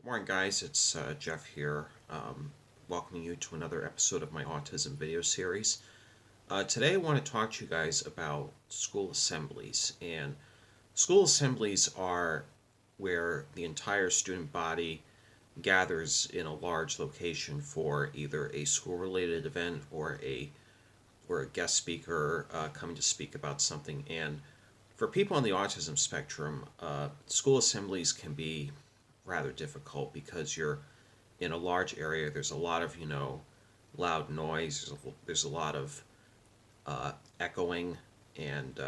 Morning, guys. It's Jeff here, welcoming you to another episode of my autism video series. Today, I want to talk to you guys about school assemblies. And school assemblies are where the entire student body gathers in a large location for either a school-related event or a guest speaker coming to speak about something. And for people on the autism spectrum, school assemblies can be rather difficult because you're in a large area. There's a lot of loud noise. There's a lot of echoing, and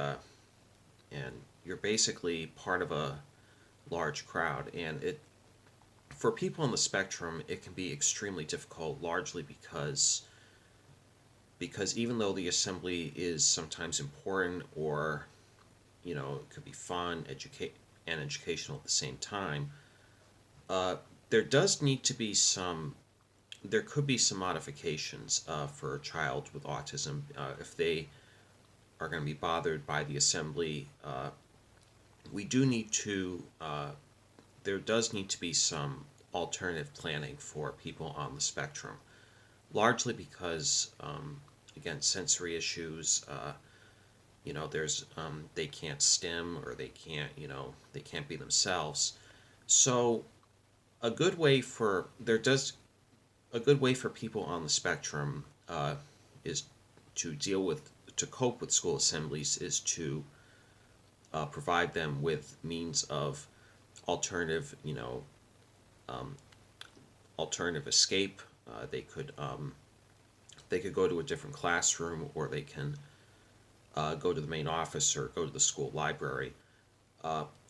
and you're basically part of a large crowd. And it for people on the spectrum, it can be extremely difficult, largely because even though the assembly is sometimes important, or it could be fun, and educational at the same time, uh, there does need to be there could be some modifications for a child with autism if they are going to be bothered by the assembly. We do need to, there does need to be some alternative planning for people on the spectrum, largely because, again, sensory issues. There's they can't stim, or they can't be themselves. So a good way for there does a good way for people on the spectrum is to cope with school assemblies is to provide them with means of alternative um, alternative escape. They could go to a different classroom, or they can go to the main office or go to the school library.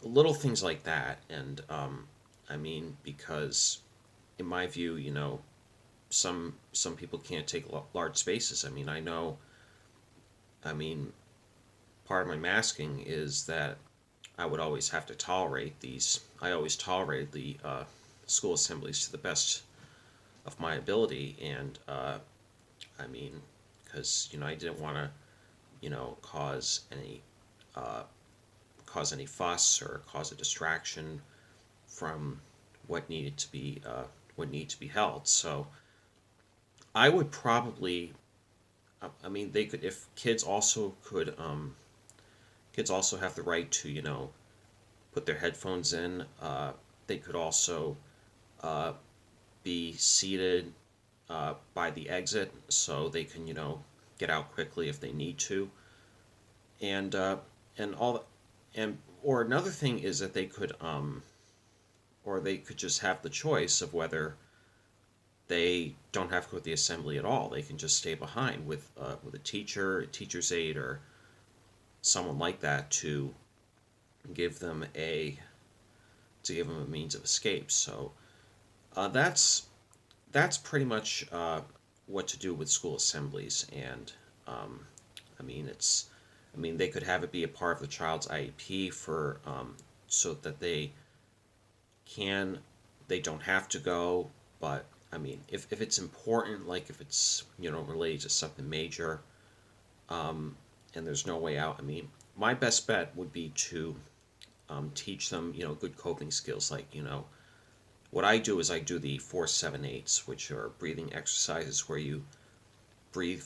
Little things like that. And because in my view, some people can't take large spaces. I know. I mean, part of my masking is that I would always have to tolerate these. I always tolerated the school assemblies to the best of my ability, and I mean, because I didn't want to cause uh, any fuss or cause a distraction from what needed to be held. So I would probably, they could, if kids also have the right to put their headphones in. They could also uh, be seated by the exit, so they can get out quickly if they need to. And and all and or another thing is that they could just have the choice of whether they don't have to go to the assembly at all. They can just stay behind with a teacher, a teacher's aide, or someone like that to give them a means of escape. So that's pretty much what to do with school assemblies. And um, it's they could have it be a part of the child's IEP for so that can they don't have to go. But if it's important, like if it's related to something major, and there's no way out, my best bet would be to teach them good coping skills. Like what I do is I do the 4-7-8s, which are breathing exercises where you breathe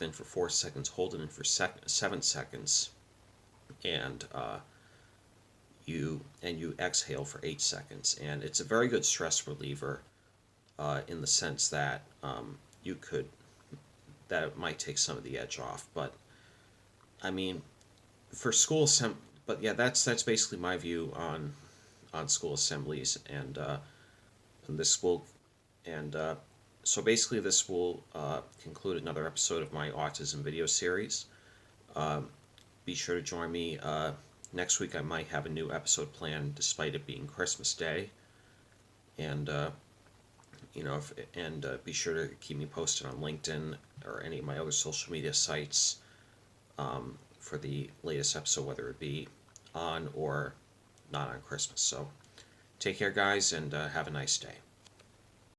in for 4 seconds, hold it in for 7 seconds, and you exhale for 8 seconds. And it's a very good stress reliever, in the sense that it might take some of the edge off. But I mean, for but yeah, that's basically my view on school assemblies. And this will and so basically this will conclude another episode of my autism video series. Um, be sure to join me next week. I might have a new episode planned, despite it being Christmas Day. And be sure to keep me posted on LinkedIn or any of my other social media sites for the latest episode, whether it be on or not on Christmas. So take care, guys, and have a nice day.